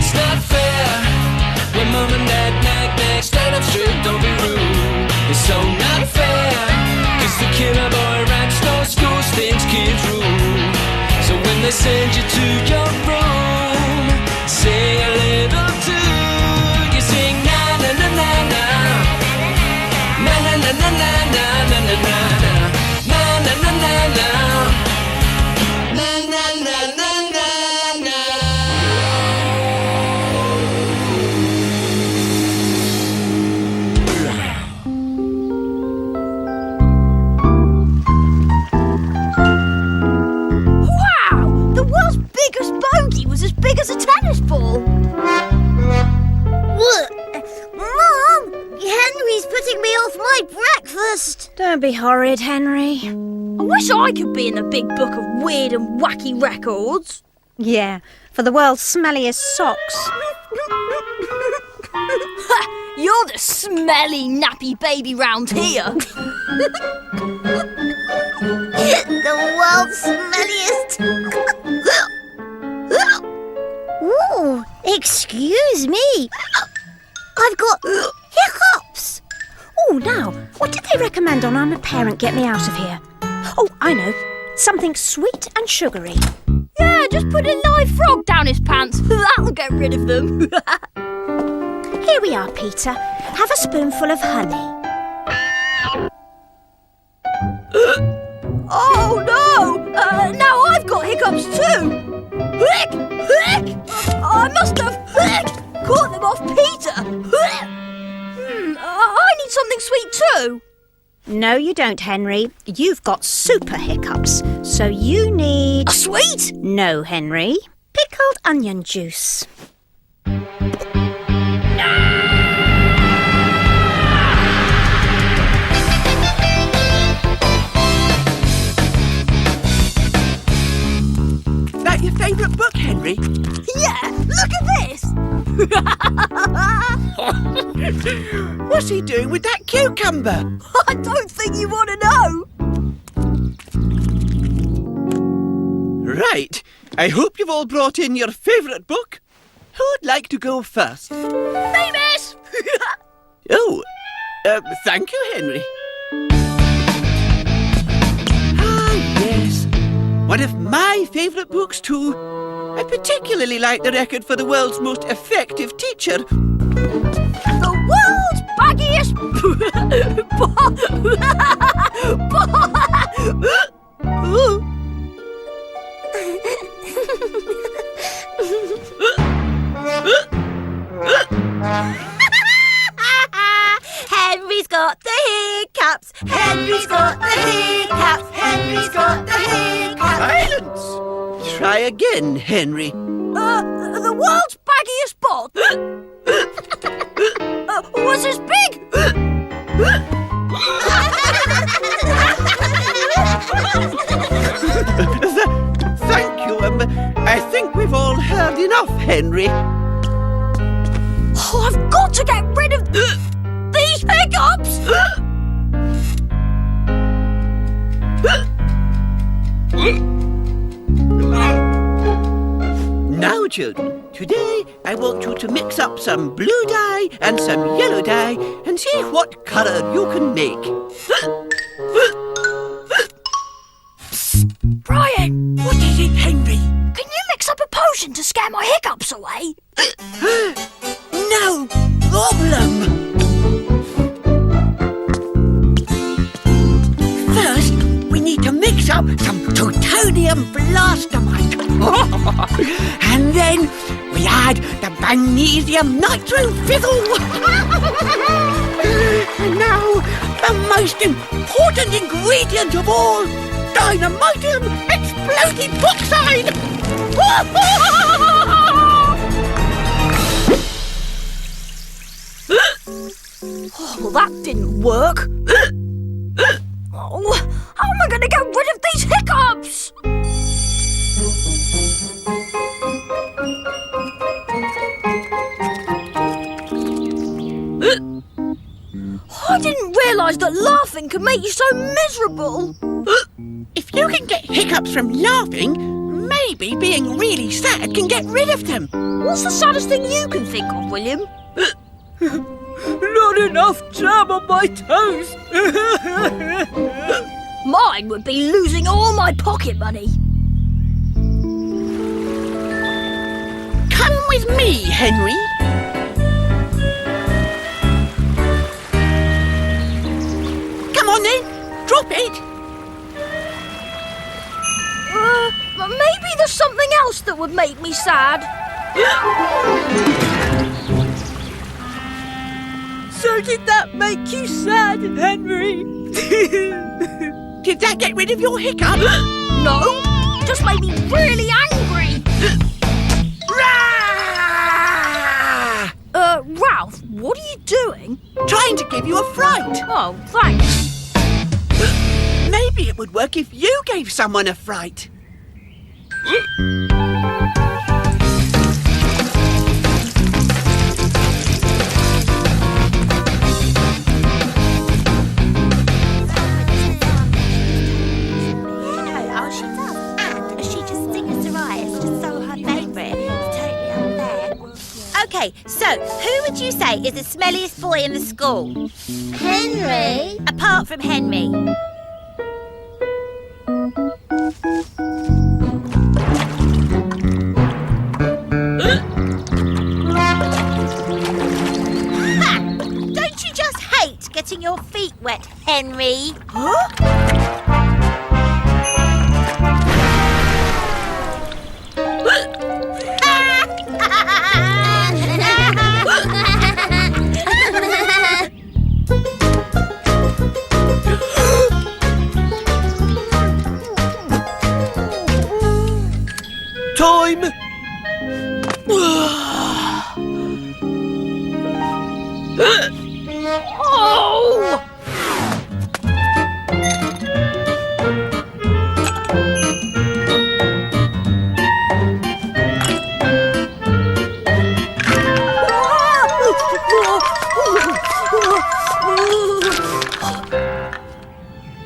It's not fair when mum and dad nag, stand up straight, don't be rude. It's so not fair, cause the killer boy rats no schools thinks kids rule. So when they send you to your room, sing a little tune. You sing na na na na na, na na na na na na na na na, na na na na na, na na na na na. Wow! The world's biggest bogey was as big as a tennis ball. Mom! Henry's putting me off my breakfast. Don't be horrid, Henry. I wish I could be in the big book of weird and wacky records. Yeah, for the world's smelliest socks. You're the smelly, nappy baby round here. The world's smelliest. Ooh, excuse me. I've got hiccups. Oh, now, what did they recommend on I'm a Parent Get Me Out of Here? Oh, I know. Something sweet and sugary. Yeah, just put a live frog down his pants. That'll get rid of them. Here we are, Peter. Have a spoonful of honey. Oh, no! Now I've got hiccups too. Hick! Hick! I must have caught them off Peter. I need something sweet too. No, you don't, Henry. You've got super hiccups, so you need... A sweet? No, Henry. Pickled onion juice. That your favourite book, Henry? Yeah, look at this. What's he doing with that cucumber? I don't think you want to know. Right. I hope you've all brought in your favourite book. Who'd like to go first? Me, miss. Oh, thank you, Henry. Ah, yes. One of my favourite books, too. I particularly like the record for the world's most effective teacher. The world's baggiest... Henry's got the hiccups. Henry's got the hiccups. Henry's got the hiccups. Silence! Try again, Henry. the world's baggiest bot was as big... Thank you. I think we've all heard enough, Henry. Oh, I've got to get rid of these hiccups! Now, children, today I want you to mix up some blue dye and some yellow dye and see what colour you can make. Brian, What is it, Henry? can you mix up a potion to scare my hiccups away? No problem. First, we need to mix up some plutonium blastamite. And then we add the magnesium nitro fizzle. And now, the most important ingredient of all, dynamitium explosive oxide. Oh, well, that didn't work. Oh, how am I going to get rid of these hiccups? I didn't realise that laughing could make you so miserable. If you can get hiccups from laughing, maybe being really sad can get rid of them. What's the saddest thing you can think of, William? Not enough jam on my toast. Mine would be losing all my pocket money. Come with me, Henry. Come on then, drop it. Maybe there's something else that would make me sad. So did that make you sad, Henry? Did that get rid of your hiccup? No, it just made me really angry. Ralph, what are you doing? Trying to give you a fright. Oh, thanks. Maybe it would work if you gave someone a fright. Okay, so who would you say is the smelliest boy in the school? Henry? Apart from Henry. Ha! Don't you just hate getting your feet wet, Henry? Huh? Time! Oh!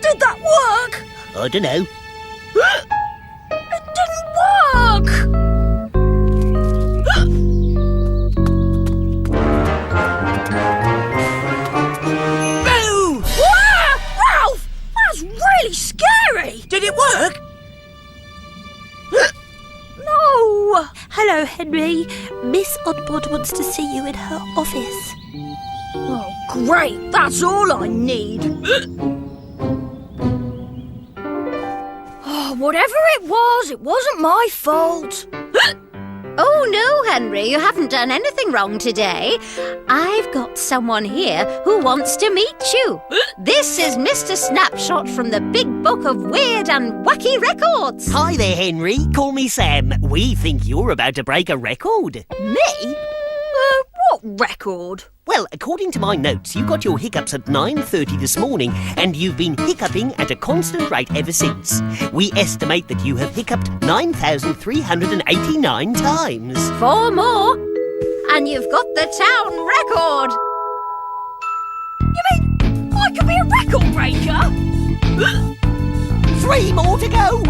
Did that work? I don't know. It didn't work! Boo! Ralph! That's really scary! Did it work? No! Hello, Henry. Miss Oddbod wants to see you in her office. Oh, great! That's all I need! Oh, whatever it wasn't my fault! Oh, no, Henry, you haven't done anything wrong today. I've got someone here who wants to meet you. This is Mr. Snapshot from the Big Book of Weird and Wacky Records. Hi there, Henry. Call me Sam. We think you're about to break a record. Me? What record? Well, according to my notes, you got your hiccups at 9:30 this morning, and you've been hiccuping at a constant rate ever since. We estimate that you have hiccuped 9,389 times. 4 more, and you've got the town record. You mean I could be a record breaker? 3 more to go.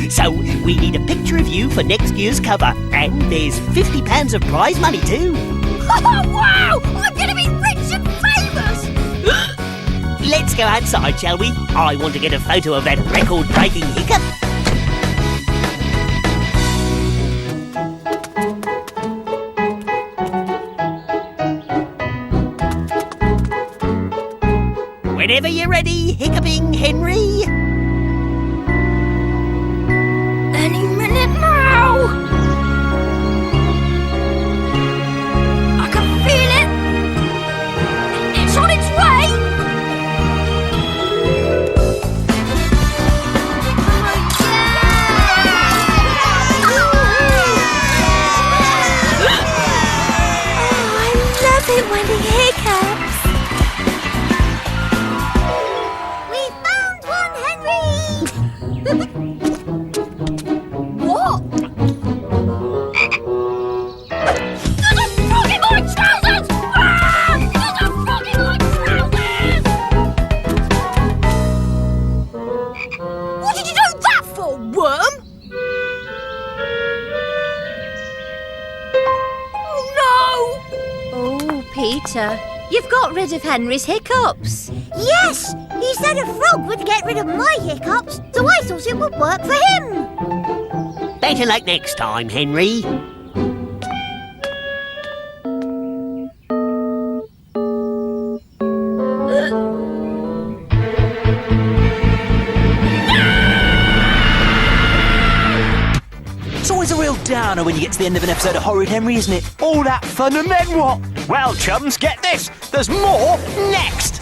So, we need a picture of you for next year's cover, and there's £50 of prize money too. Wow! I'm going to be rich and famous! Let's go outside, shall we? I want to get a photo of that record-breaking hiccup. Whenever you're ready, hiccuping Henry. Any minute now! I can feel it! It's on its way! I love it when he hiccups. We found one, Henry! Peter. You've got rid of Henry's hiccups. Yes, he said a frog would get rid of my hiccups, so I thought it would work for him. Better luck next time, Henry. It's always a real downer when you get to the end of an episode of Horrid, Henry, isn't it? All that fun and then what? Well, chums, get this. There's more next.